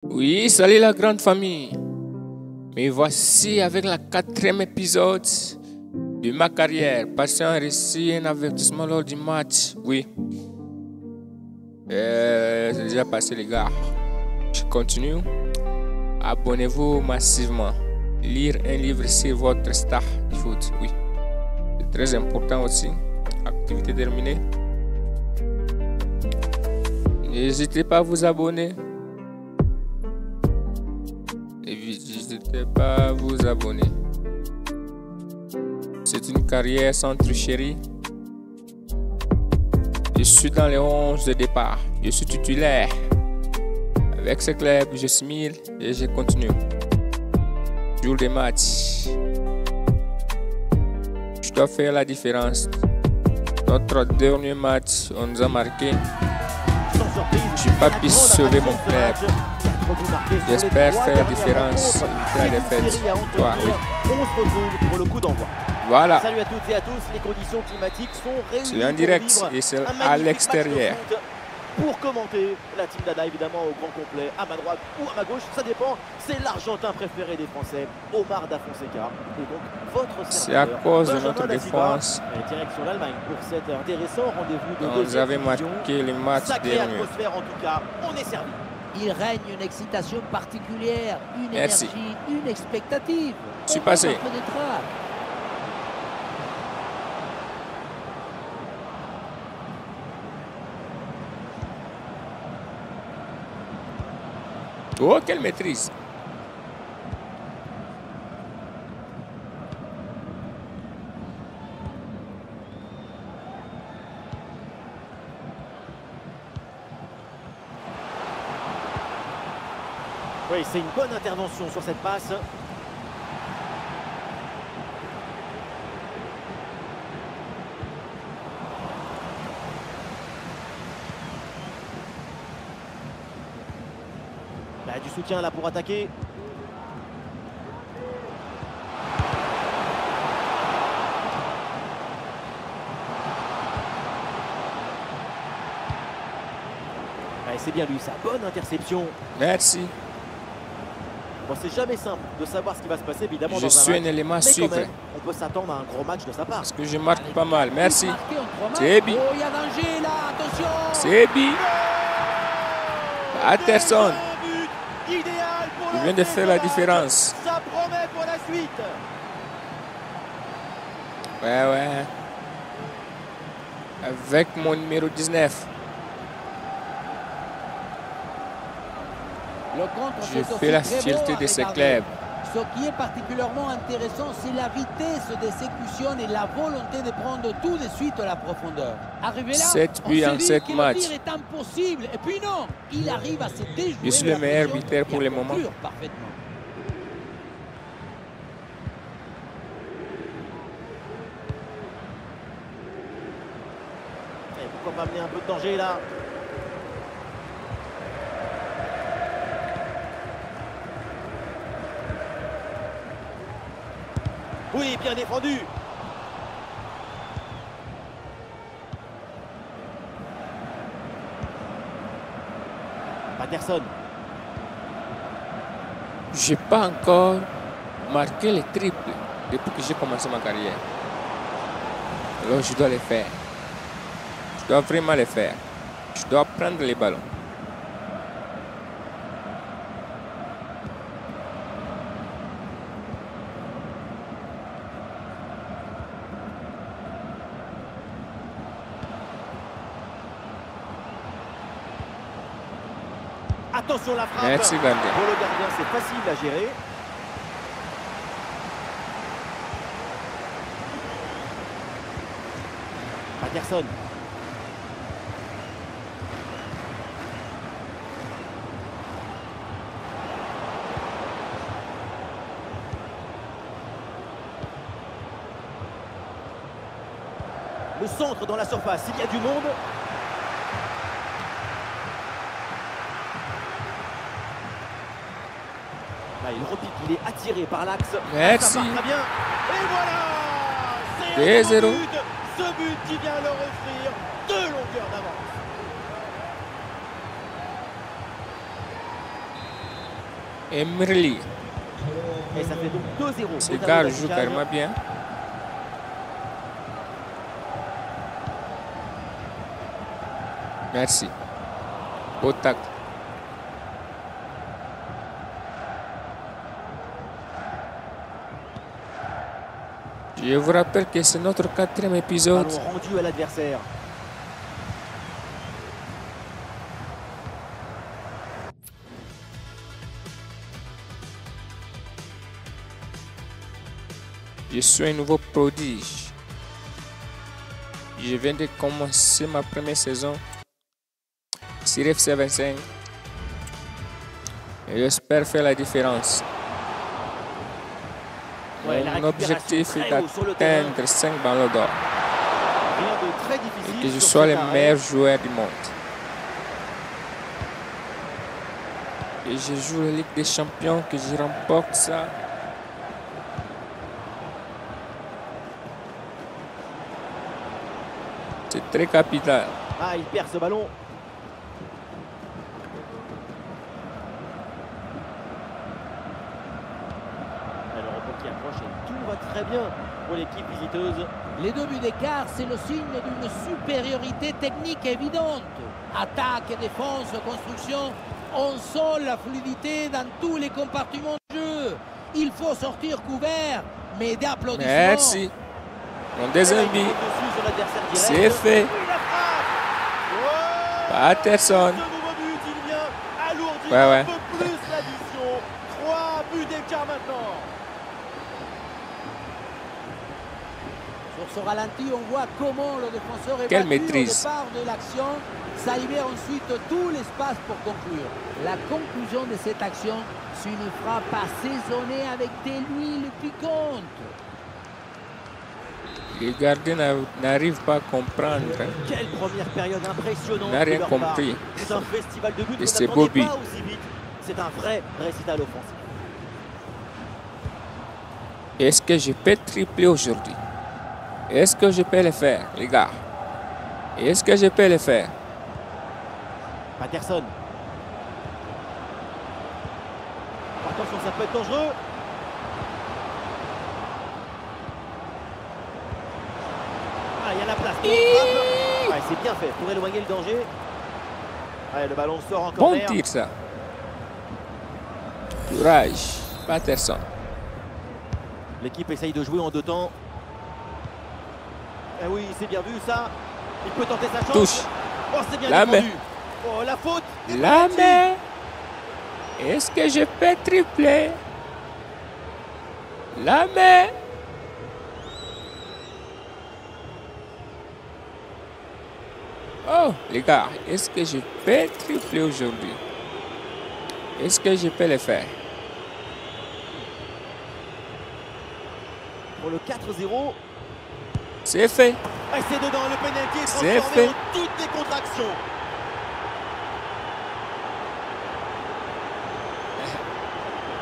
Oui, salut la grande famille. Me voici avec la 4e épisode de ma carrière. Patient réussi un avertissement lors du match. Oui. C'est déjà passé les gars. Je continue. Abonnez-vous massivement. Lire un livre sur votre star du foot. Oui. C'est très important aussi. Activité terminée. N'hésitez pas à vous abonner. N'hésitez pas à vous abonner. C'est une carrière sans tricherie. Je suis dans les 11 de départ. Je suis titulaire. Avec ce club, je smile et je continue. Jour des matchs. Je dois faire la différence. Notre dernier match, on nous a marqué. Je n'ai pas pu sauver mon club. J'espère faire la différence, éviter la défaite. Toi, oui. On se retrouve pour le coup d'envoi. Voilà. Salut à toutes et à tous, les conditions climatiques sont réunies. C'est en direct et c'est à l'extérieur. Pour commenter la team d'Ada, évidemment au grand complet, à ma droite ou à ma gauche, ça dépend. C'est l'Argentin préféré des Français, Omar Da Fonseca. Et donc votre c'est à cause de notre défense. Direction l'Allemagne pour cet intéressant rendez-vous de vous avez marqué les matchs sacrée derniers. Atmosphère en tout cas, on est servi. Il règne une excitation particulière, une Merci. énergie, une expectative. Je suis passé. Oh, quelle maîtrise! Oui, c'est une bonne intervention sur cette passe. Bah, du soutien là pour attaquer. Ouais, c'est bien lui, sa bonne interception. Merci. Bon, c'est jamais simple de savoir ce qui va se passer, évidemment. Je suis un élément à suivre. On peut s'attendre à un gros match de sa part. Parce que je marque pas mal. Merci. C'est Ebi. Oh, il y a danger là, attention. C'est Ebi. Patterson. Il vient de faire la différence. Ça promet pour la suite. Ouais. Avec mon numéro 19. Je fais la fierté de ce club. Ce qui est particulièrement intéressant, c'est la vitesse d'exécution et la volonté de prendre tout de suite la profondeur. Arrivé là, 7 buts en 7 matchs. Le tir est impossible. Et puis non, il arrive à se déjouer. Je suis le meilleur buteur pour le moment. Parfaitement. Et pourquoi pas amener un peu de danger là? Oui, bien défendu. Patterson. Je n'ai pas encore marqué les triples depuis que j'ai commencé ma carrière. Alors je dois les faire. Je dois vraiment les faire. Je dois prendre les ballons. Attention la frappe. Merci gardien. Pour le gardien, c'est facile à gérer. Patterson. Le centre dans la surface, il y a du monde. Là, il repique, il est attiré par l'axe. Merci. Ça part très bien. Et voilà, c'est 2-0. un but. Ce but qui vient leur offrir 2 longueurs d'avance. Emerly. Et ça fait donc 2-0. Ce gars joue carrément bien. Merci. Beau tacle. Je vous rappelle que c'est notre 4e épisode. Ballon rendu à l'adversaire. Je suis un nouveau prodige. Je viens de commencer ma première saison sur FC 25. Et j'espère faire la différence. Ouais, la Mon objectif est d'atteindre 5 ballons d'or. Rien de très difficile. Et que je sur sois cet le arrêt. meilleur joueur du monde. Et je joue la Ligue des Champions, que je remporte ça. C'est très capital. Ah, il perd ce ballon. Alors, le qui approche et tout va très bien pour l'équipe visiteuse. Les 2 buts d'écart, c'est le signe d'une supériorité technique évidente. Attaque, défense, construction, on sent la fluidité dans tous les compartiments du jeu. Il faut sortir couvert, mais d'applaudissements. Merci. Mon deuxième Il but, saute dessus sur l'adversaire direct. c'est fait. Oui, la frappe. Ouais. Patterson. Ce nouveau but, il vient alourdir Ouais. un peu plus l'addition. 3 buts d'écart maintenant. Sur ce ralenti, on voit comment le défenseur est Quelle battu maîtrise. au départ de l'action. Ça libère ensuite tout l'espace pour conclure. La conclusion de cette action, c'est une frappe assaisonnée avec des huiles piquantes. Les gardiens n'arrivent pas à comprendre. Quelle première période impressionnante. Il n'a rien de leur part. compris. C'est un festival de buts. Et On c'est n'attendait Bobby. pas aussi vite. C'est un vrai récital offensif. Est-ce que je peux tripler aujourd'hui? Est-ce que je peux le faire, les gars? Est-ce que je peux le faire? Patterson. Attention, ça peut être dangereux. Ah, il y a la place. Ouais, c'est bien fait pour éloigner le danger. Ouais, le ballon sort en Bon corner. tir, ça. Courage, Patterson. L'équipe essaye de jouer en 2 temps. Eh oui, c'est bien vu ça. Il peut tenter sa chance. Touche. Oh, c'est bien La défendu. Oh, la faute. La main. Est-ce que je peux tripler? La main. Oh, les gars, est-ce que je peux tripler aujourd'hui? Est-ce que je peux le faire? Pour le 4-0. C'est fait. Ah, c'est dedans, le pénalty est C'est transformé fait. en toutes les contractions.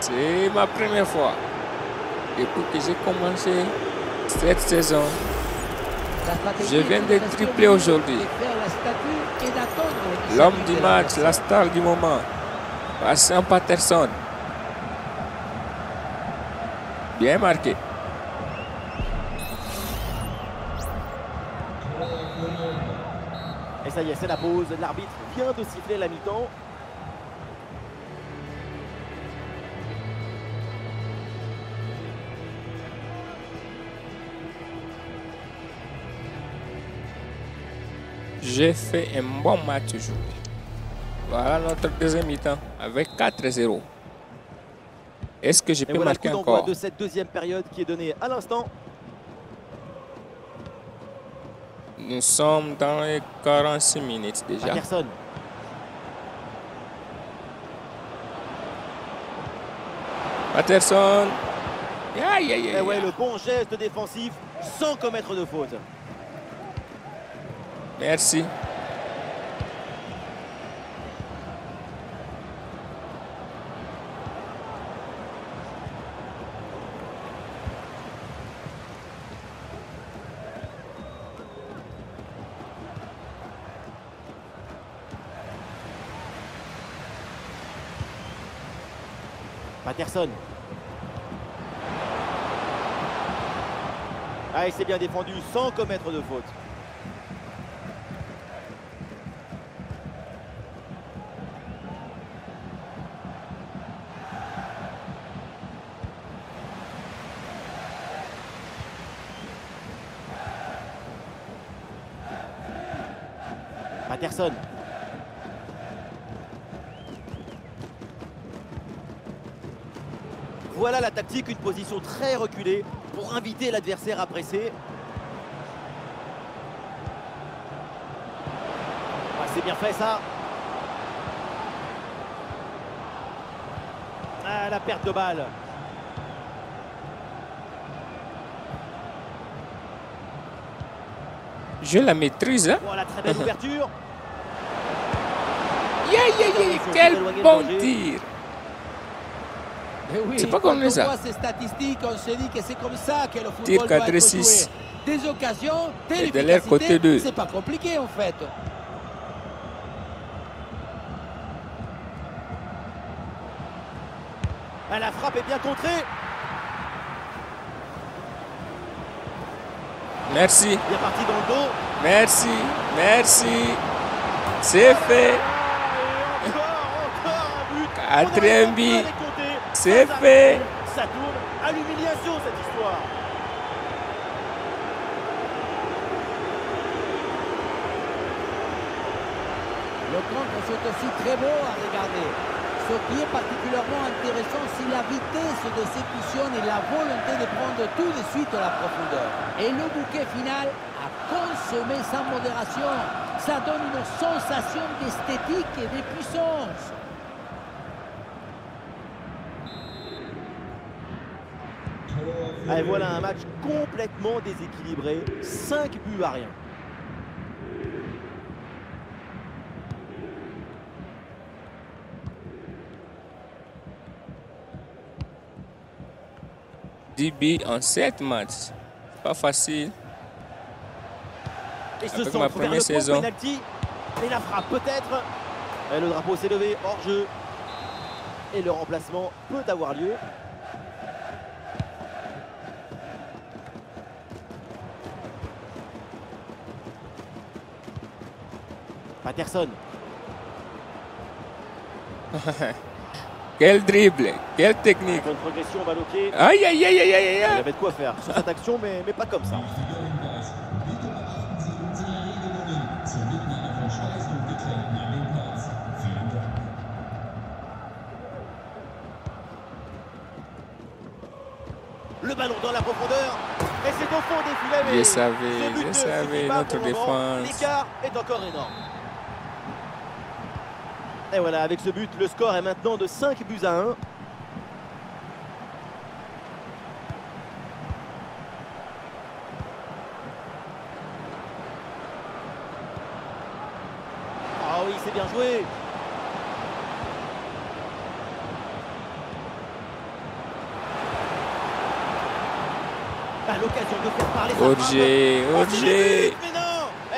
C'est ma première fois. Depuis que j'ai commencé cette saison, La stratégie je viens est de presque tripler aujourd'hui. de faire la statue et d'attendre les L'homme initiatives du de match, l'adversaire. la star du moment, Vincent Patterson. Bien marqué. Et ça y est, c'est la pause. L'arbitre vient de siffler la mi-temps. J'ai fait un bon match aujourd'hui. Voilà notre deuxième mi-temps avec 4-0. Est-ce que je Et peux voilà le marquer coup d'envoi encore? de cette deuxième période qui est donnée à l'instant. Nous sommes dans les 46 minutes déjà. Patterson. Patterson. Aïe, aïe, aïe, Et ouais, aïe. le bon geste défensif sans commettre de faute. Merci. Patterson. Ah, il s'est bien défendu sans commettre de faute. Patterson. Voilà la tactique, une position très reculée pour inviter l'adversaire à presser. Ah, c'est bien fait ça. Ah, la perte de balle. Je la maîtrise, hein? Voilà, très belle ouverture. Quel bon tir! Oui, C'est pas comme quand ça. on voit ces statistiques, on se dit que c'est comme ça que le Tir football doit cadré être 6. joué. Des occasions, Et de l'air côté 2. c'est pas compliqué en fait. Ah, la frappe est bien contrée. Merci, Bien parti dans le dos. merci, merci. C'est fait. Et encore un but. Quatrième On but. arrive pas à les compter. C'est Ça fait. Ça tourne à l'humiliation cette histoire. Le contre, c'est aussi très beau à regarder. Ce qui est particulièrement intéressant, c'est la vitesse d'exécution et la volonté de prendre tout de suite la profondeur. Et le bouquet final à consommer sans modération. Ça donne une sensation d'esthétique et de puissance. Et voilà un match complètement déséquilibré. 5 buts à rien. DB en 7 matchs. C'est pas facile. Et ce Avec centre ma vers première le saison. penalty. Et la frappe peut-être. Et le drapeau s'est levé hors jeu. Et le remplacement peut avoir lieu. Patterson. Quel dribble, quelle technique. Bonne progression, balle au pied. Aïe, aïe, aïe, aïe, aïe, Il y aïe. avait de quoi faire sur cette action, mais pas comme ça. Le ballon dans la profondeur. Et c'est au fond des filets. mais Je savais, ce but je ne savais, suffit pas notre pour le moment. défense. L'écart est encore énorme. Et voilà, avec ce but, le score est maintenant de 5 buts à 1. Ah oui, c'est bien joué. À l'occasion de faire parler sa Orgé, frappe. Oh, c'est Orgé. le but, mais non.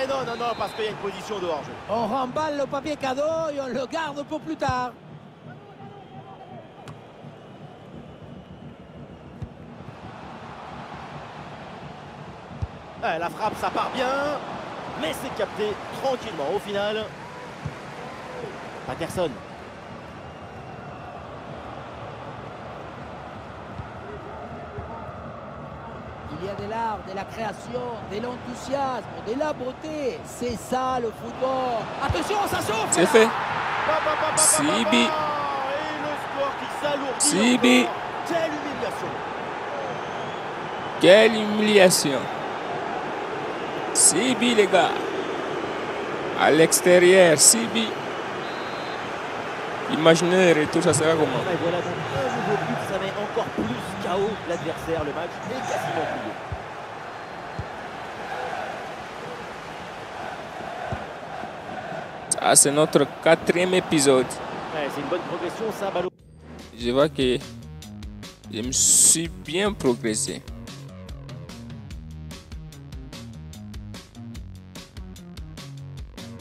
Eh non, non, non, parce qu'il y a une position de hors-jeu. On remballe le papier cadeau et on le garde pour plus tard. Ah, la frappe, ça part bien, mais c'est capté tranquillement au final. Patterson. Il y a de l'art, de la création, de l'enthousiasme, de la beauté. C'est ça le football. Attention, ça chauffe. C'est fait. Sibi. Sibi. Et le score qui s'alourdit. Sibi. encore. Quelle humiliation. Quelle humiliation. Sibi, les gars. À l'extérieur, Sibi. Imaginez le retour, ça sera comment? Et voilà donc un nouveau but, ça met encore plus KO l'adversaire. Le match est quasiment plié. Ça, c'est notre 4e épisode. Ouais, c'est une bonne progression, ça, Ballot. Je vois que je me suis bien progressé.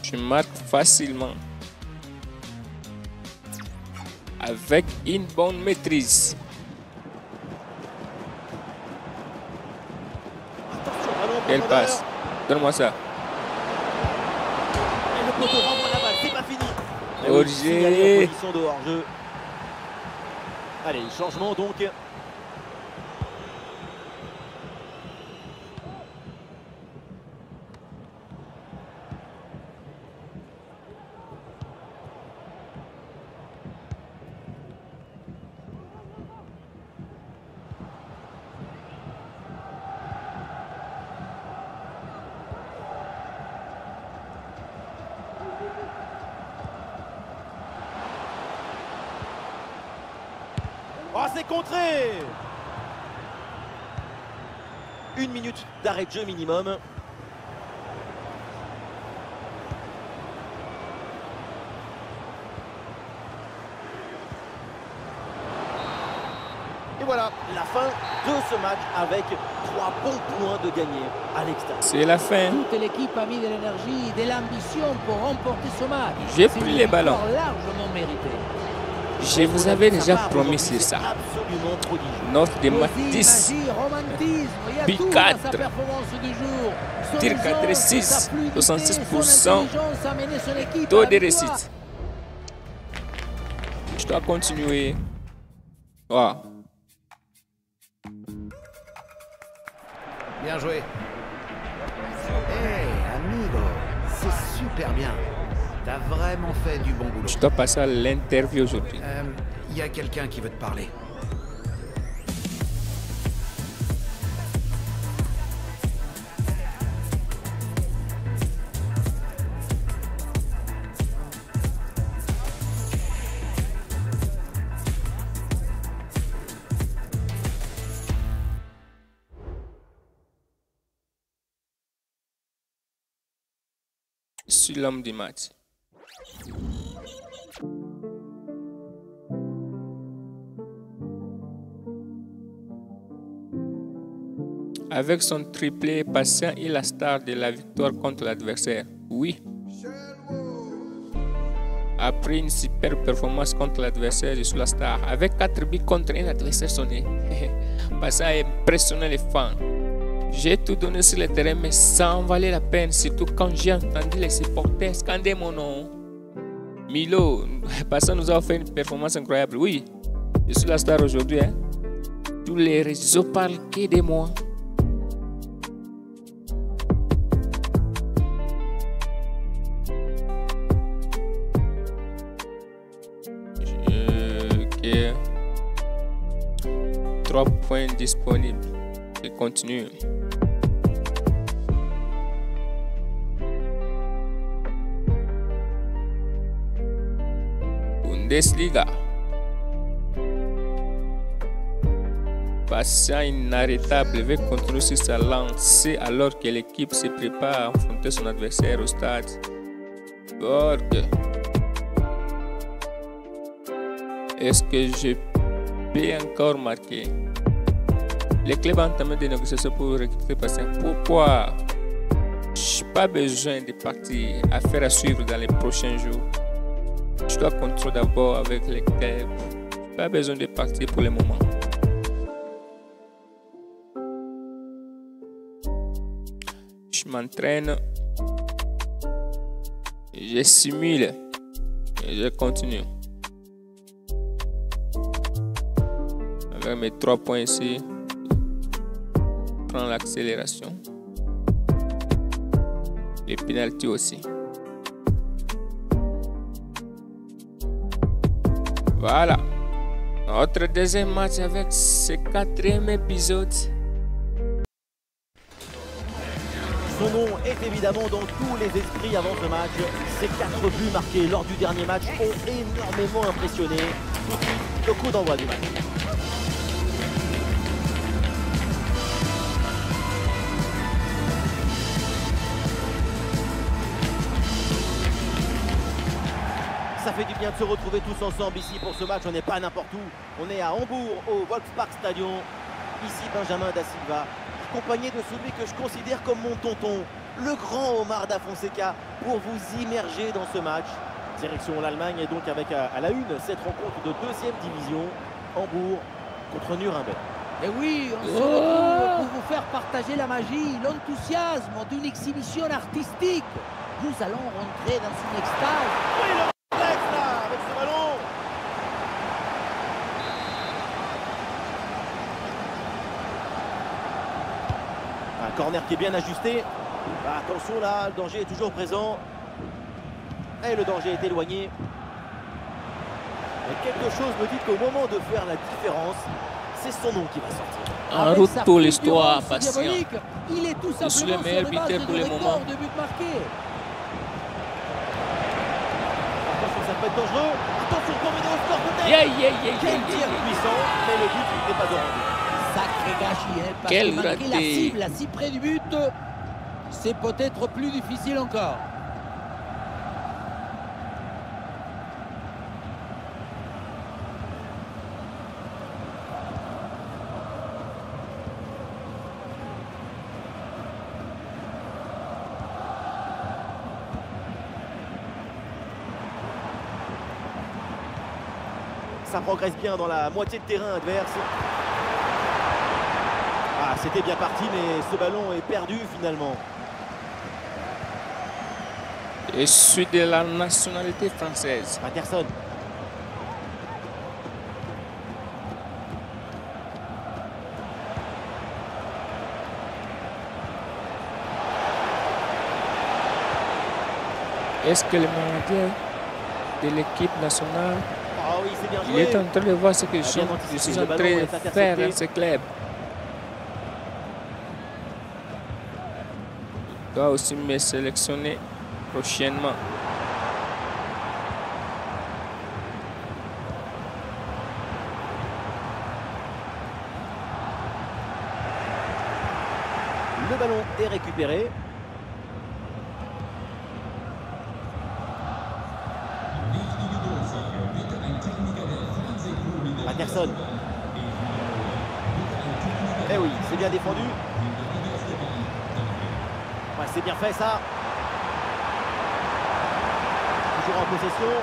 Je marque facilement. avec une bonne maîtrise. Quelle passe. Donne-moi ça. Et le poteau renvoie la balle, c'est pas fini. Hors-jeu. Position de hors-jeu. Allez, changement donc. Oh, c'est contré! 1 minute d'arrêt de jeu minimum. Et voilà, la fin de ce match avec 3 bons points de gagné à l'extérieur. C'est la fin. Toute l'équipe a mis de l'énergie et de l'ambition pour remporter ce match. J'ai pris les ballons. Largement mérité. Je vous avais déjà promis sur ça. Absolument prodigieux. Note de maths 10. But 4. Tir 4 6. 66%. Taux de réussite. Je dois continuer. Wow. Bien joué. Hey, amigo, c'est super bien. T'as vraiment fait du bon boulot. Je dois passer à l'interview aujourd'hui. Y a quelqu'un qui veut te parler. Je suis l'homme du match. Avec son triplé, Patient est la star de la victoire contre l'adversaire. Oui. Après une super performance contre l'adversaire, je suis la star. Avec 4 buts contre un adversaire sonné. Patient a impressionné les fans. J'ai tout donné sur le terrain, mais ça en valait la peine, surtout quand j'ai entendu les supporters scander mon nom. Milo, Patient nous a offert une performance incroyable. Oui, je suis la star aujourd'hui. Hein. Tous les réseaux parlent que de moi. Ok. 3 points disponibles. Je continue. Bundesliga. Patient inarrêtable veut continuer sur sa lancée alors que l'équipe se prépare à affronter son adversaire au stade. Borg. Est-ce que je peux encore marquer? Les clubs ont entamé des négociations pour recruter Patient. Pourquoi? Je n'ai pas besoin de partir. Affaire à suivre dans les prochains jours. Je dois contrôler d'abord avec les clubs. Je n'ai pas besoin de partir pour le moment. Je m'entraîne. Je simule. Et je continue. Avec mes 3 points ici. Je prends l'accélération. Les pénaltys aussi. Voilà. Notre deuxième match avec ce 4e épisode. Son nom est évidemment dans tous les esprits avant ce match. Ces 4 buts marqués lors du dernier match ont énormément impressionné. Tout de suite, le coup d'envoi du match. Ça fait du bien de se retrouver tous ensemble ici pour ce match. On n'est pas n'importe où. On est à Hambourg, au Volkspark Stadion. Ici, Benjamin Da Silva, accompagné de celui que je considère comme mon tonton, le grand Omar Da Fonseca, pour vous immerger dans ce match. Direction l'Allemagne et donc avec à la une cette rencontre de deuxième division, Hambourg contre Nuremberg. Et oui, on se retrouve pour vous faire partager la magie, l'enthousiasme d'une exhibition artistique. Nous allons rentrer dans une extase. Oui, le réflexe là, avec ce ballon. Un corner qui est bien ajusté. Ah, attention là, le danger est toujours présent. Et le danger est éloigné. Mais quelque chose me dit qu'au moment de faire la différence, c'est son nom qui va sortir. En route pour l'histoire, patient. Il est tout Je suis le simplement meilleur sur le base buteur pour du le record moment. de buts marqués. Attention, ça peut être dangereux. Attention, combiné au score peut-être. Quel tir puissant, mais le but n'est pas au rendez-vous. Sacré gâchis, hein, parce Quel que marquer la raté. cible si près du but, c'est peut-être plus difficile encore. Ça progresse bien dans la moitié de terrain adverse. Ah, c'était bien parti, mais ce ballon est perdu finalement. Je suis de la nationalité française. Patterson. Est-ce que le manager de l'équipe nationale, Ah oui, c'est bien il joué. est en train de voir ce que Ah, bien je suis anticipé. en Le ballon train est de faire intercepté. dans ce club? Il doit aussi me sélectionner prochainement. Le ballon est récupéré. Patterson. Eh oui, c'est bien défendu. Ouais, c'est bien fait ça. Toujours en possession.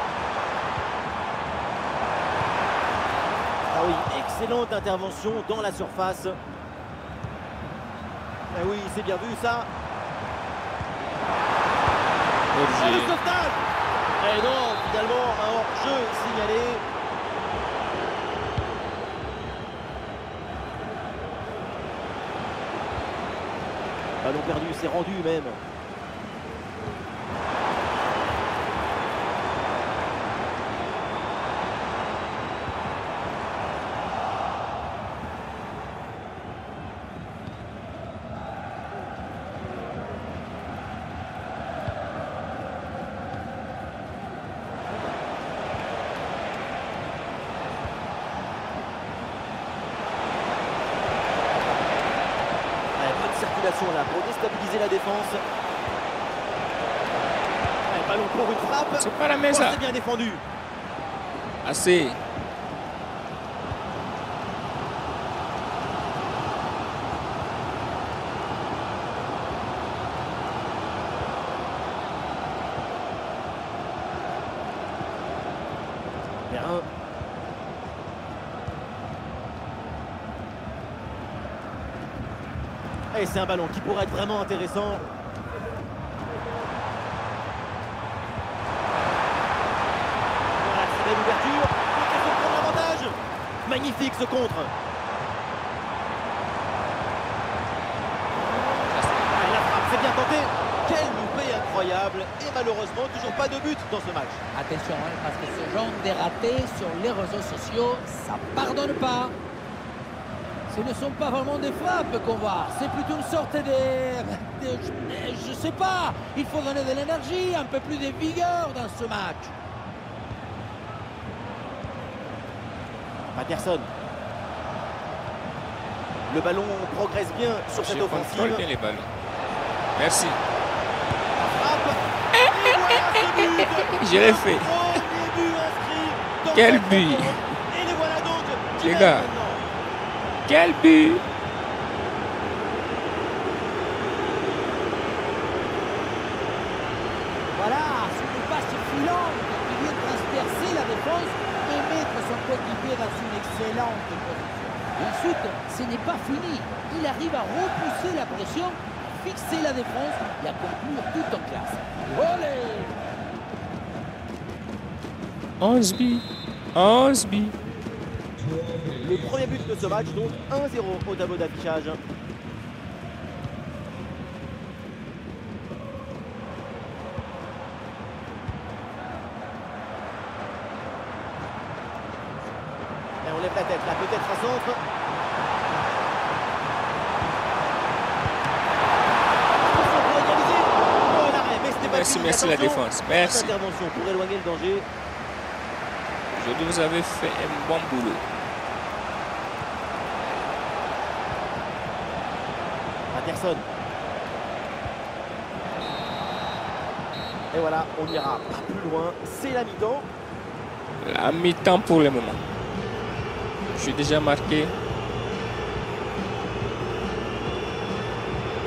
Ah oui, excellente intervention dans la surface. Eh oui, c'est bien vu ça. Ah, le Hors-jeu. sauvetage. Et non, finalement, un hors-jeu signalé. Ballon perdu, c'est rendu même. Circulation là pour déstabiliser la défense. Un ballon pour une frappe. C'est pas la Oh, mesa. c'est bien défendu. Assez. Perrin. Et c'est un ballon qui pourrait être vraiment intéressant. Voilà, très belle ouverture. Il faut prendre l'avantage. Magnifique ce contre. Ah, la frappe, c'est bien tenté. Quel loupé incroyable. Et malheureusement, toujours pas de but dans ce match. Attention, hein, parce que ce genre de raté sur les réseaux sociaux, ça pardonne pas. Ce ne sont pas vraiment des frappes qu'on voit, c'est plutôt une sorte je sais pas, il faut donner de l'énergie, un peu plus de vigueur dans ce match. Patterson. Le ballon progresse bien sur Je cette contrôle offensive. bien les ballons. Merci. Frappe. Et voilà ce but. Je l'ai fait. Premier but inscrit dans Quel cette but. rencontre. Et les voilà donc qui Les mènent gars. maintenant. Quel but! Voilà, c'est une passe filante qui excellente position. Et ensuite, ce n'est pas fini. Il arrive à repousser la pression, à fixer la défense et à conclure tout en classe. Olé! 11 buts. 11 buts. Le premier but de ce match, donc 1-0 au tableau d'affichage. Et on lève la tête, là peut-être un centre. Oh, l'arrêt, mais c'était pas Merci, fini. merci la Attention, défense. Merci. intervention pour éloigner le danger. Aujourd'hui, vous avez fait un bon boulot. Patterson. Et voilà, on ira pas plus loin. C'est la mi-temps. La mi-temps pour le moment. Je suis déjà marqué.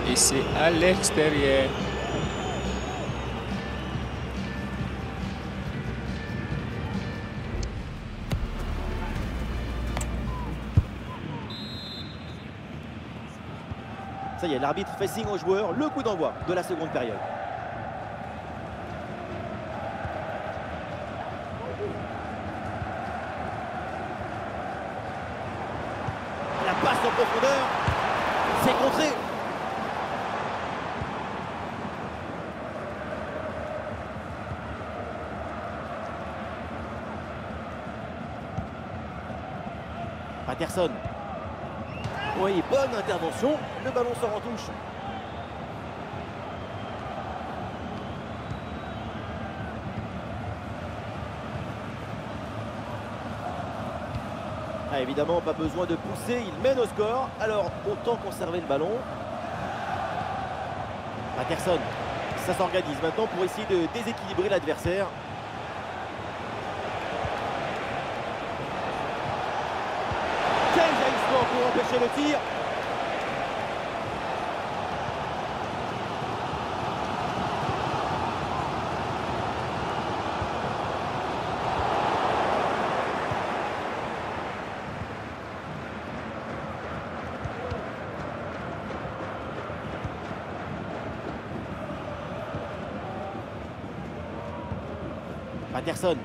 Et c'est à l'extérieur. Ça y est, l'arbitre fait signe aux joueurs. Le coup d'envoi de la seconde période. La passe en profondeur. C'est contré. Patterson. Oui, bonne intervention. Le ballon sort en touche. Ah, évidemment, pas besoin de pousser. Il mène au score. Alors, autant conserver le ballon. Patterson. Ça s'organise maintenant pour essayer de déséquilibrer l'adversaire. Quel jaillissement pour empêcher le tir. Patterson.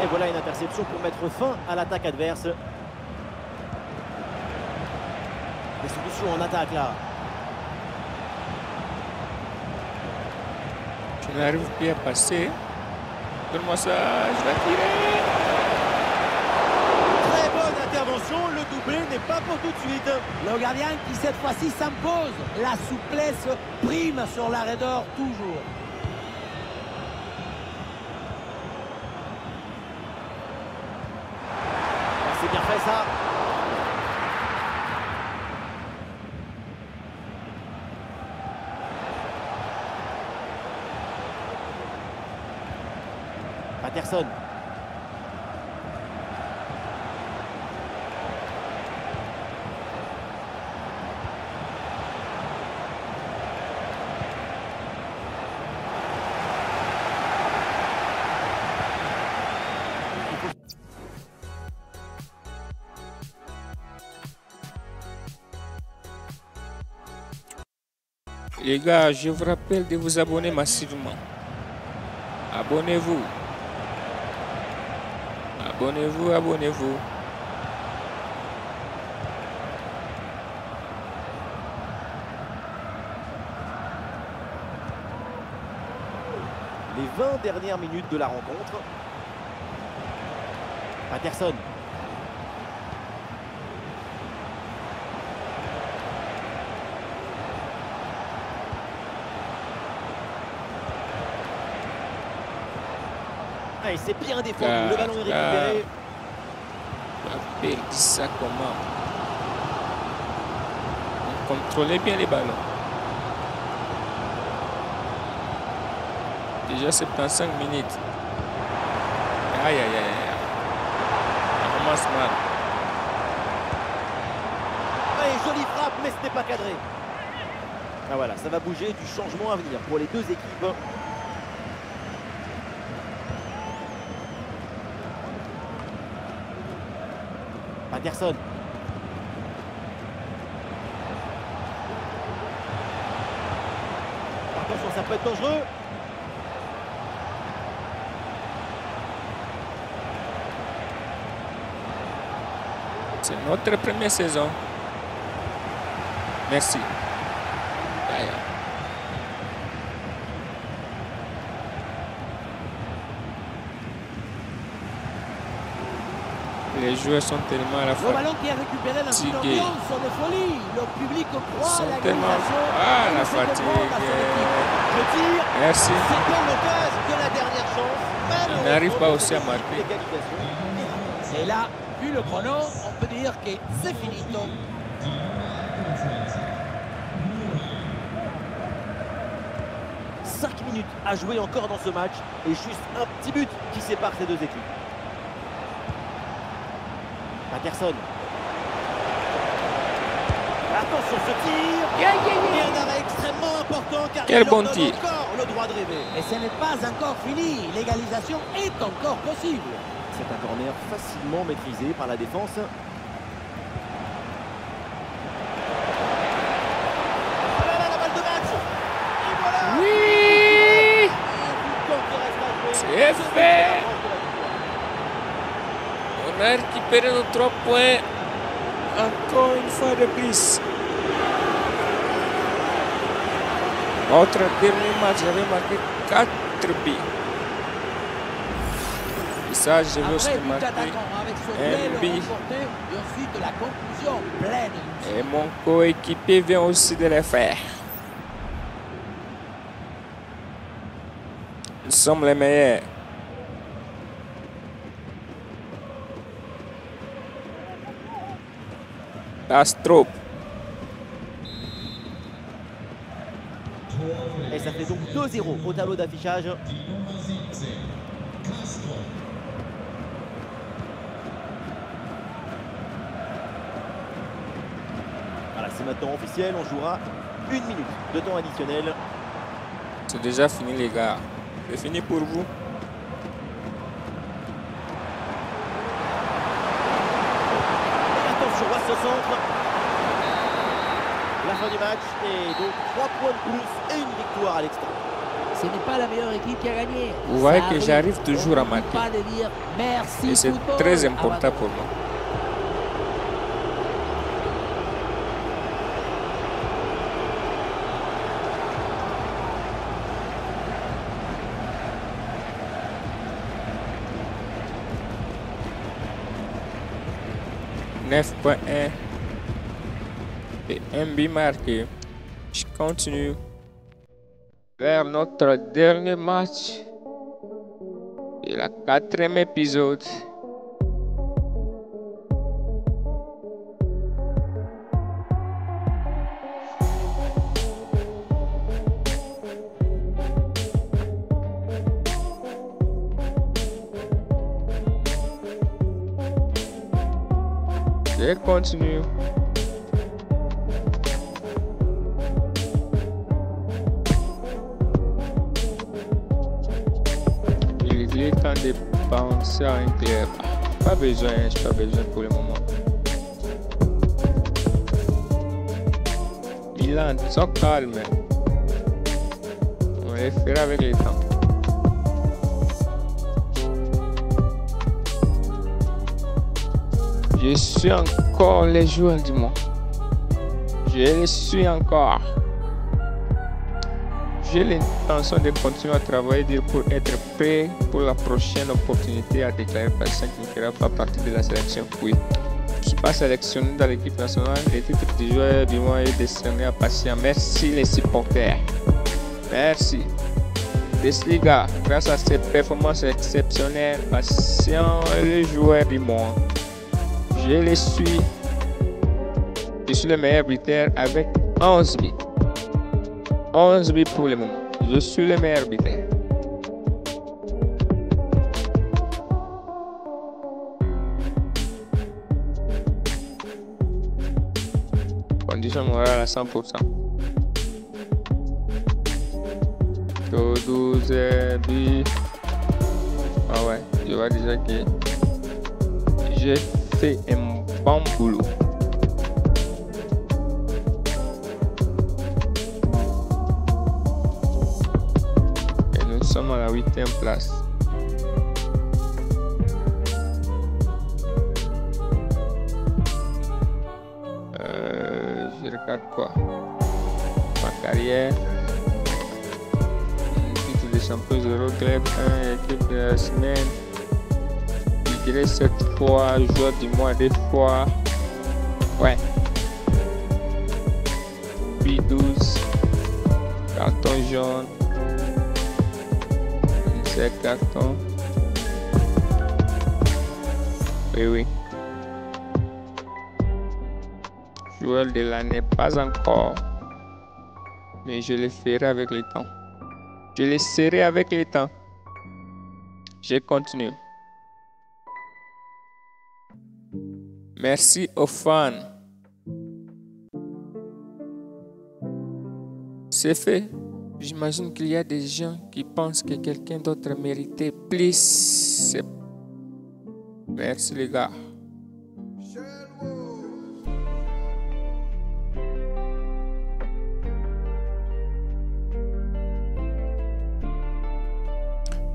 Et voilà une interception pour mettre fin à l'attaque adverse. Des solutions en attaque là. Je n'arrive plus à passer. Donne-moi ça, je vais tirer. Très bonne intervention, le doublé n'est pas pour tout de suite. Le gardien qui cette fois-ci s'impose. La souplesse prime sur l'arrêt d'or toujours. C'est bien fait ça. Patterson. Les gars, je vous rappelle de vous abonner massivement. Abonnez-vous. Abonnez-vous, abonnez-vous. Les 20 dernières minutes de la rencontre. Patterson. Ah, et c'est bien défendu. Le ballon est récupéré. Dis ça comment? On contrôlait bien les ballons. Déjà 75 minutes. Aïe aïe aïe. On ramasse mal. jolie frappe, mais ce n'est pas cadré. Ah voilà, ça va bouger, du changement à venir pour les deux équipes. Patterson. Attention, ça peut être dangereux. C'est notre première saison. Merci. Les joueurs sont tellement à la fois. Le ballon qui est récupéré dans une fatigués. ambiance de folie. Le public croit Ils à sont la tellement réalisation. la fatigue. Le tir, Merci. c'est comme l'occasion de la dernière chance. Il n'arrive pas aussi à marquer. L'égalisation. Et là, vu le chrono, on peut dire que c'est finito. Cinq minutes à jouer encore dans ce match et juste un petit but qui sépare ces deux équipes. Patterson. Attention ce tir. Et un arrêt extrêmement important car Quel il bon en donne tir. encore le droit de rêver. Et ce n'est pas encore fini. L'égalisation est encore possible. C'est un corner facilement maîtrisé par la défense. Ah là là, la balle de match. Et voilà. Oui, Un temps qui reste à jouer. c'est Ce but fait. qui rapproche de la victoire. On a récupéré nos 3 points. Encore une fois de plus. Notre dernier match, j'avais marqué 4 buts. Et ça, je veux aussi Après, but marquer. d'attaquant avec ce un duel but. remporté. Et ensuite, la conclusion pleine. Et mon coéquipier vient aussi de le faire. Nous sommes les meilleurs. Astro. Et ça fait donc 2-0 au tableau d'affichage. Voilà, c'est maintenant officiel, on jouera 1 minute de temps additionnel. C'est déjà fini les gars. C'est fini pour vous. Attention à ce centre. La fin du match et donc 3 points de plus et une victoire à l'extra. Ce n'est pas la meilleure équipe qui a gagné. Vous voyez Ça que arrive. j'arrive toujours à On n'oublie marquer. pas de dire merci Et c'est football. très Ah, important voilà. pour moi. « 9.1 et un but marqué. Je continue vers notre dernier match et la 4e épisode. Je continue. Il est temps de penser à un club. Pas besoin, j'ai pas besoin pour le moment. Milan, sois calme. On les fera avec le temps. Je suis encore les joueurs du monde. Je les suis encore. J'ai l'intention de continuer à travailler pour être prêt pour la prochaine opportunité à déclarer patient qui ne fera pas partie de la sélection. Oui, je ne suis pas sélectionné dans l'équipe nationale. Le titre du joueur du mois est décerné à patient. Merci les supporters. Merci. Desliga, grâce à ses performances exceptionnelles, patient est le joueur du monde. Je les suis. Je suis le meilleur buteur avec 11 buts. 11 buts pour le moment. Je suis le meilleur buteur. Condition morale à 100%. Taux 12 buts. Ah ouais, je vois déjà que j'ai fait un bon boulot. Et nous sommes à la 8e place. Je regarde quoi? Ma carrière. Titre de champion de club 1, équipe de la semaine. Je dirais 7 fois, joueur du mois 2 fois. Ouais. Puis 12. Carton jaune. 17 cartons. Oui. Joueur de l'année, pas encore. Mais je le ferai avec le temps. Je le serai avec le temps. Je continue. Merci aux fans. C'est fait. J'imagine qu'il y a des gens qui pensent que quelqu'un d'autre méritait plus. Merci les gars.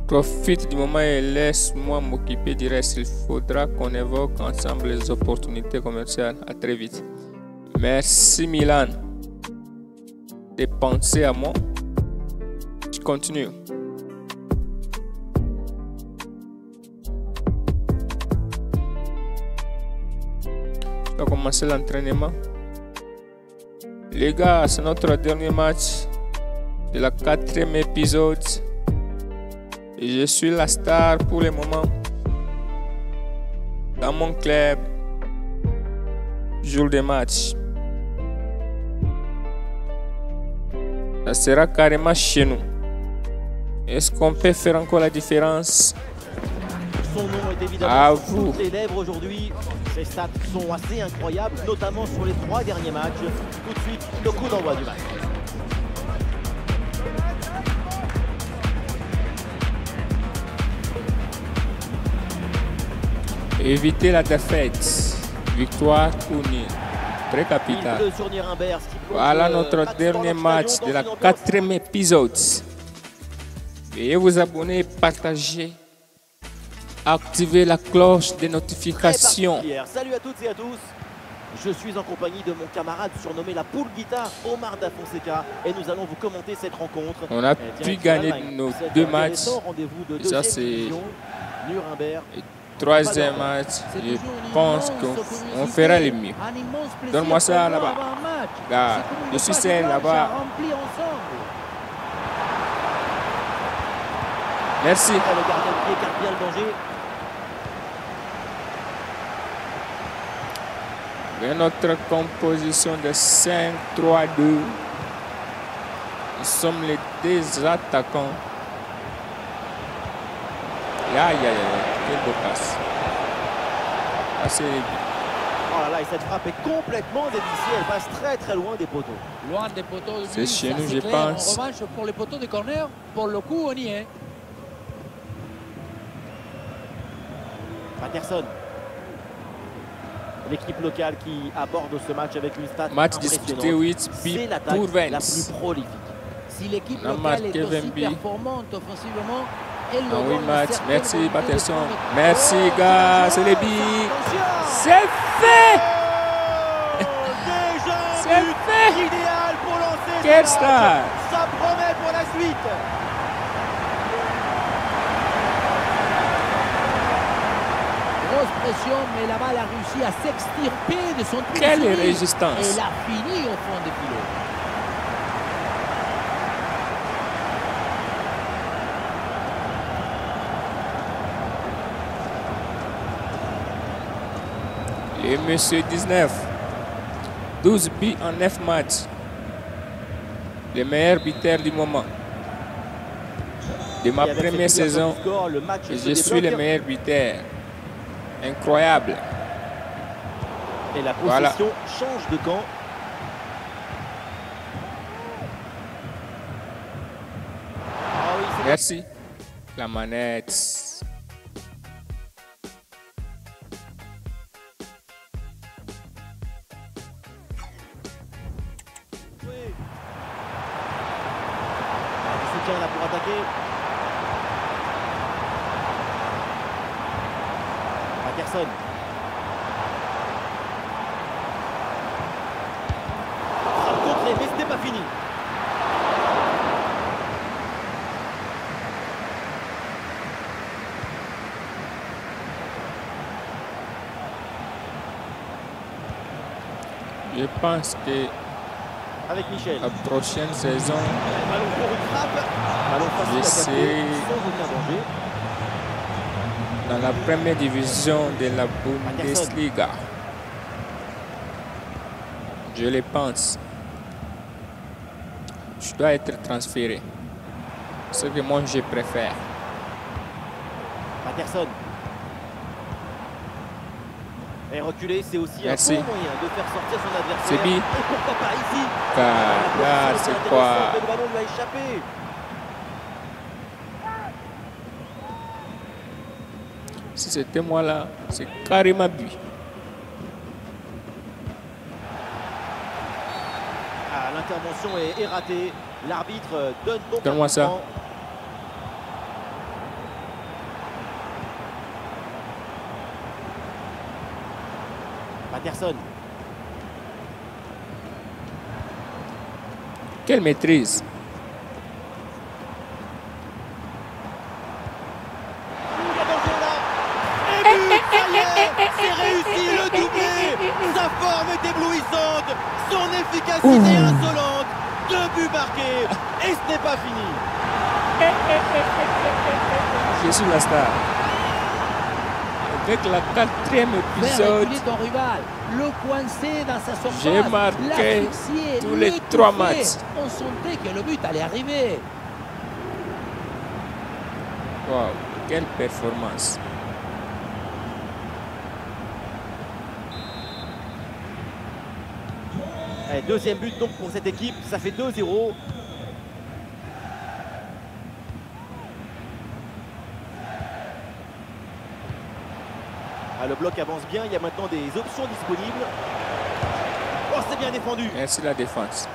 Profite du moment et laisse-moi m'occuper du reste. Il faudra qu'on évoque ensemble les opportunités commerciales. À très vite. Merci Milan de penser à moi. Je continue. On va commencer l'entraînement. Les gars, c'est notre dernier match de la 4e épisode. Et je suis la star pour le moment. Dans mon club. Jour de match. Ça sera carrément chez nous. Est-ce qu'on peut faire encore la différence? Son nom est évidemment sur toutes les lèvres aujourd'hui. Ses stats sont assez incroyables, notamment sur les 3 derniers matchs. Tout de suite, le coup d'envoi du match. Éviter la défaite. Victoire ou nul. Très capital. Voilà notre dernier match de la 4e épisode. Veuillez vous abonner, partager, activer la cloche de notification. Salut à toutes et à tous. Je suis en compagnie de mon camarade surnommé la poule guitare, Omar Da Fonseca, et nous allons vous commenter cette rencontre. On a pu gagner nos 2 matchs. Et ça c'est Nuremberg. 3e match. Je pense qu'on fera le mieux. Donne-moi ça là-bas. Là, je suis seul là-bas. Merci. Le gardien de pied écarte bien le danger. Et notre composition de 5-3-2. Nous sommes les 2 attaquants. Aïe, quel beau passe. Assez bien. Oh là là, et cette frappe est complètement dévissée. Elle passe très très loin des poteaux. Loin des poteaux. C'est chez nous, je pense. En revanche, pour les poteaux de corner, pour le coup, on y est. Patterson. L'équipe locale qui aborde ce match avec une stat match disputé 8 buts pour 20. La plus prolifique. Si l'équipe locale est aussi performante offensivement, elle en 8 matchs. Merci Patterson. Merci gars, c'est les billes. C'est fait. C'est fait. Idéal pour lancer. Quel star. Ça promet pour la suite. Grosse pression, mais la balle a réussi à s'extirper de son tir. Quelle résistance. Elle a fini au fond des filets. Et monsieur 19. 12 buts en 9 matchs. Le meilleur buteur du moment. De ma première saison, je suis le meilleur buteur. Incroyable. Et la possession change de camp. Merci. La manette. Soutien là pour attaquer. Patterson. Frappe contrée, mais ce n'est pas fini. Je pense que Avec Michel. la prochaine saison, Ballon pour une frappe. Ballon facile à J'essaie. capter sans aucun danger. dans la première division de la Bundesliga, je le pense, je dois être transféré. Ce que moi je préfère. Patterson. Et reculer, c'est aussi Merci. un bon moyen de faire sortir son adversaire. C'est bien. Et pourquoi pas ici? Car là, c'est intéressant, quoi? mais le ballon lui a échappé. Si c'était moi là, c'est carrément but. Ah, l'intervention est ratée. L'arbitre donne donc Donne-moi ça. temps. Patterson. Quelle maîtrise! Il y a danger là. Et but, ça y est, c'est réussi le doublé. Sa forme est éblouissante, son efficacité insolente. 2 buts marqués et ce n'est pas fini. Je suis la star. Avec la 4e Faire épisode, reculer ton rival, le coincer dans sa surface, J'ai marqué l'asphyxier, tous les l'étouffer. 3 matchs. On sentait que le but allait arriver. wow, quelle performance! Allez, deuxième but donc pour cette équipe, ça fait 2-0. Ah, le bloc avance bien, il y a maintenant des options disponibles. Oh, c'est bien défendu. Merci la défense.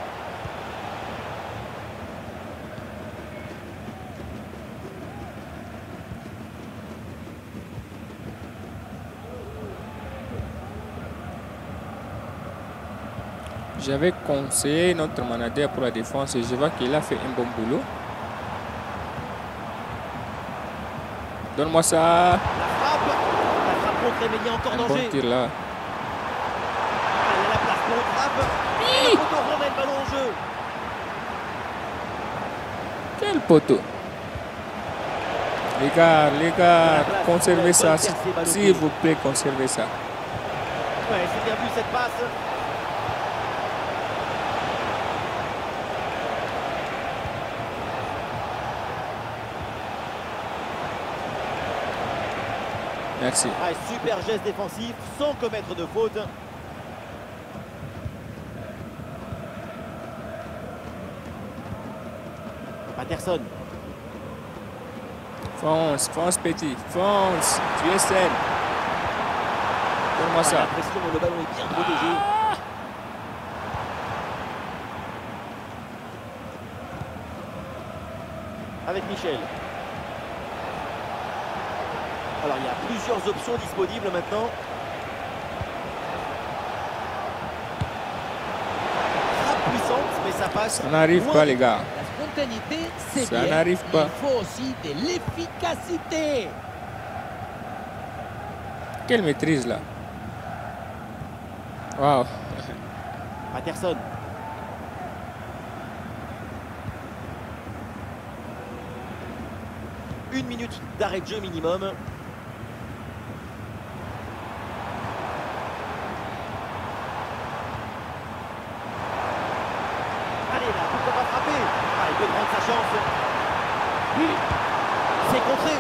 J'avais conseillé notre manager pour la défense et je vois qu'il a fait un bon boulot. Donne-moi ça. La frappe contrée, mais il y a encore Un bon danger. tir là. Allez, la place pour une frappe. Et le poteau remet le ballon en jeu. Quel poteau. Les gars, conservez ça. S'il vous plaît, conservez ça. Ouais, c'est bien vu cette passe. Merci. Ah, super geste défensif sans commettre de faute. Patterson. Fonce, fonce petit, fonce. Tu es saine. Donne-moi Ah, ça. l'impression que le ballon est bien protégé. Avec Michel. Alors il y a plusieurs options disponibles maintenant. Frappe puissante, mais ça passe. Ça n'arrive loin pas, du les gars. La spontanéité, c'est Ça bien. n'arrive pas. Il faut aussi de l'efficacité. Quelle maîtrise là. Wow. Patterson. Une minute d'arrêt de jeu minimum. Allez là, pourquoi pas frapper? Ah, il peut prendre sa chance. C'est contré.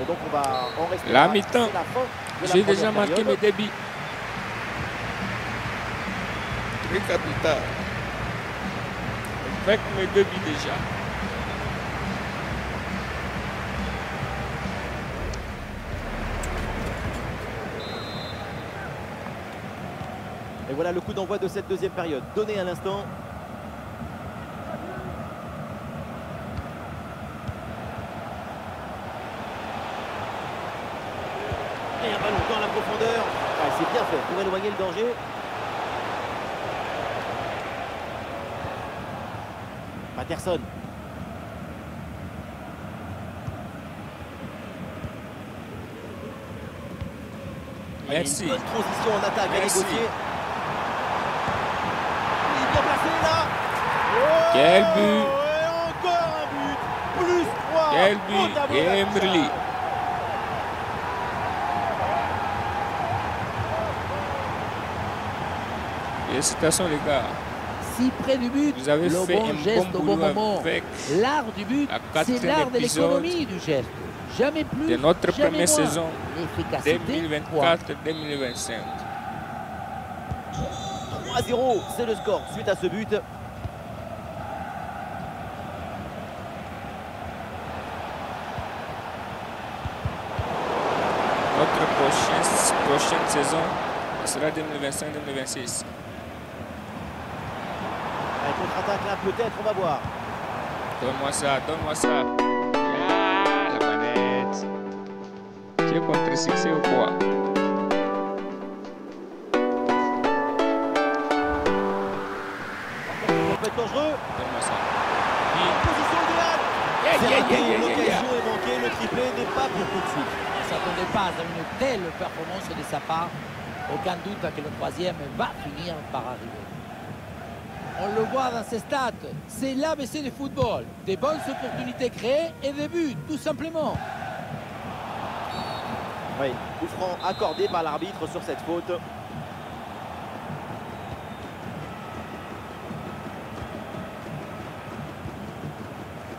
Et donc on va en rester La là. mi-temps. C'est la fin de la J'ai première déjà marqué période. mes débits. Récapitule. avec mes 2 buts déjà. Et voilà le coup d'envoi de cette deuxième période, donné à l'instant. Et un ballon dans la profondeur. Ah, c'est bien fait pour éloigner le danger. Patterson. Merci. Une bonne transition en attaque à négocier. Il est bien placé là. Oh, Quel but! et encore un but. Plus 3. Quel but! Emerli. Félicitations les gars. Si près du but, Vous avez le fait bon un geste bon au bon boulot moment. avec L'art du but, la c'est 4e l'art de épisode l'économie du geste. Jamais plus, de notre jamais première moins. saison L'efficacité, point. 2024-2025. 3-0, c'est le score suite à ce but. Notre prochaine saison sera 2025-2026. Un contre-attaque là, peut-être, on va voir. Donne-moi ça, donne-moi ça. Ah, la manette. Tu es contre succès ou quoi? Ça peut être dangereux. Donne-moi ça. Position idéale. Yeah, yeah, yeah, yeah, L'occasion yeah. est manquée, le triplé n'est pas pour tout de suite. On ne s'attendait pas à une telle performance de sa part. Aucun doute que le troisième va finir par arriver. On le voit dans ses stats, c'est l'ABC du football. Des bonnes opportunités créées et des buts, tout simplement. Oui, coup franc accordé par l'arbitre sur cette faute.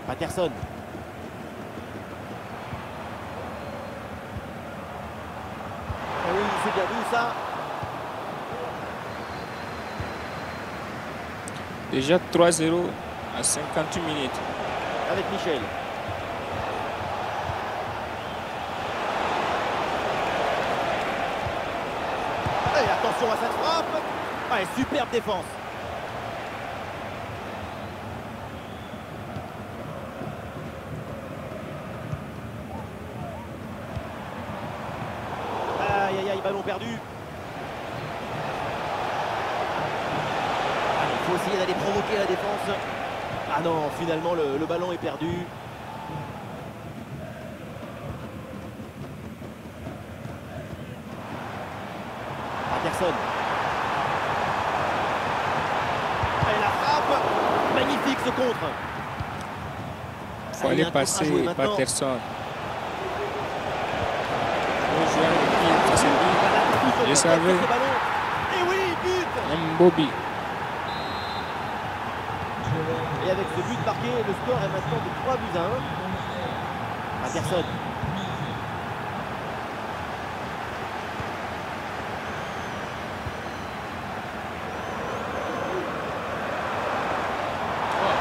Patterson. Ah oui, c'est bien vu ça. Déjà 3-0 à 58 minutes. Avec Michel. Et attention à cette frappe. Ouais, superbe défense. Aïe aïe aïe, ballon perdu. Allez, il faut essayer d'aller provoquer la défense. Ah non, finalement le ballon est perdu. Patterson. Et la frappe. Magnifique ce contre. Il faut Allez, aller un tour à passer jouer maintenant. Patterson. Faut jouer avec lui, ça c'est lui. Je savais. Et oui, but. Mbobi. Et avec ce but marqué, le score est maintenant de 3-1. Patterson.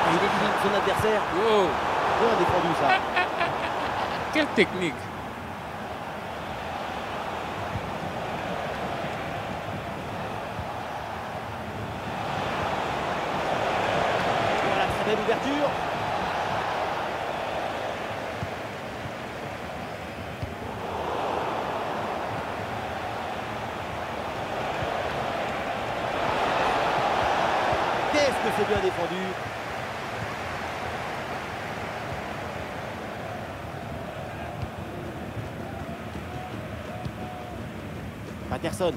Il élimine son adversaire. Wow. Bien défendu ça. Quelle technique. Voilà, très belle ouverture. Qu'est-ce que c'est bien défendu. Patterson.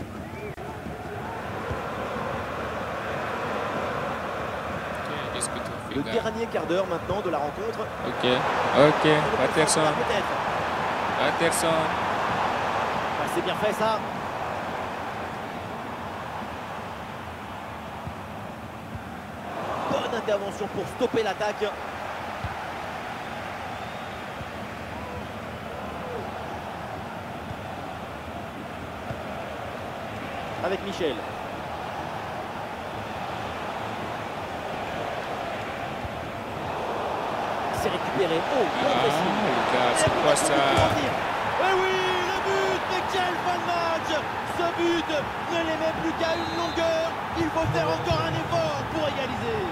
Qu'est-ce que tu fais, Le gars? dernier quart d'heure maintenant de la rencontre. Ok, ok. Patterson. Peut-être. Patterson. Ouais, c'est bien fait ça. Bonne intervention pour stopper l'attaque. Avec Michel. récupéré. Oh, bon pressing. Les gars, c'est quoi ça? Eh oui, le but. Mais quelle fin de match! Ce but ne les met plus qu'à une longueur. Il faut faire encore un effort pour égaliser.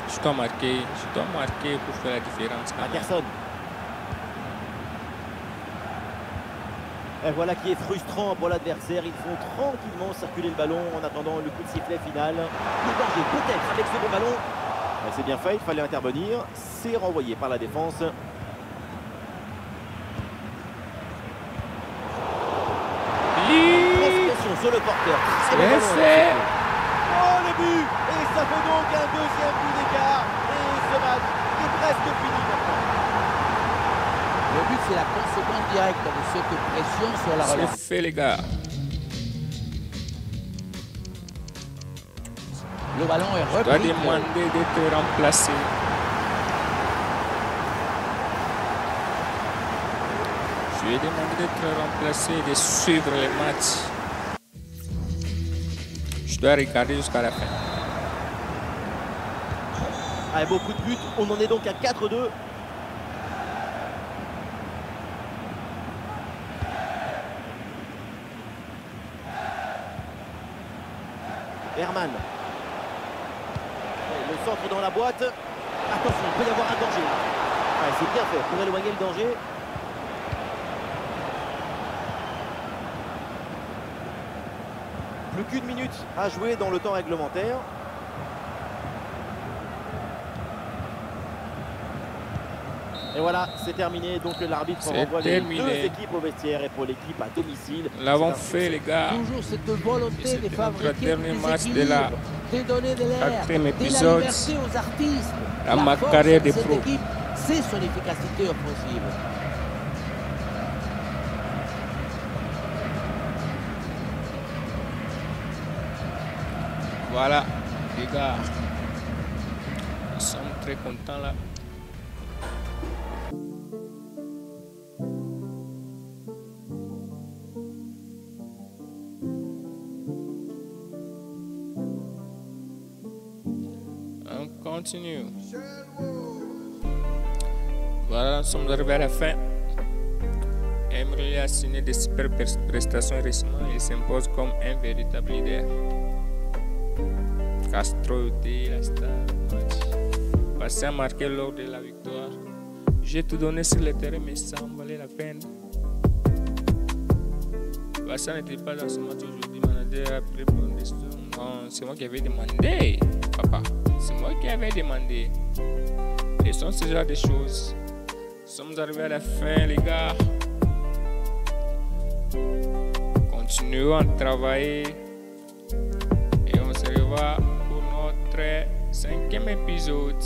Je dois marquer pour faire la différence. Patterson. Et voilà qui est frustrant pour l'adversaire. Ils font tranquillement circuler le ballon en attendant le coup de sifflet final. Le danger peut-être avec ce bon ballon. C'est bien fait, il fallait intervenir. C'est renvoyé par la défense. Grosse pression sur le porteur. C'est fait. Oh, le but! Et ça fait donc un deuxième but d'écart. Et ce match est presque fini maintenant. Le but, c'est la conséquence directe de cette pression sur la relance. C'est fait, les gars. Le ballon est Je dois repris. demander d'être remplacé. Je lui ai demandé d'être remplacé et de suivre les matchs. Je dois regarder jusqu'à la fin. Avec beaucoup de buts, on en est donc à 4-2. Herman. Le centre dans la boîte. Attention, il peut y avoir un danger. Ouais, c'est bien fait pour éloigner le danger. Plus qu'une minute à jouer dans le temps réglementaire. Et voilà, c'est terminé. Donc l'arbitre renvoie les deux équipes au vestiaire. Et pour l'équipe à domicile, nous l'avons fait, les gars. Toujours cette volonté de fabriquer notre dernier match de la de donner de l'air, de la épisode liberté aux artistes. dans ma force carrière de de cette pro. équipe, c'est son efficacité offensive. Voilà, les gars. Nous sommes très contents là. On continue. Voilà, nous sommes arrivés à la fin. Emery a signé des super prestations récemment. Il s'impose comme un véritable leader. Castro était la star du match. Passé à marquer lors de la victoire. J'ai tout donné sur le terrain, mais ça en valait la peine. Passé n'était pas dans ce match aujourd'hui. Manager a pris bonne décision. Non, c'est moi qui avais demandé, papa. C'est moi qui avais demandé. Laissons ce genre de choses. Nous sommes arrivés à la fin, les gars. Continuons à travailler. Et on se revoit pour notre 5e épisode.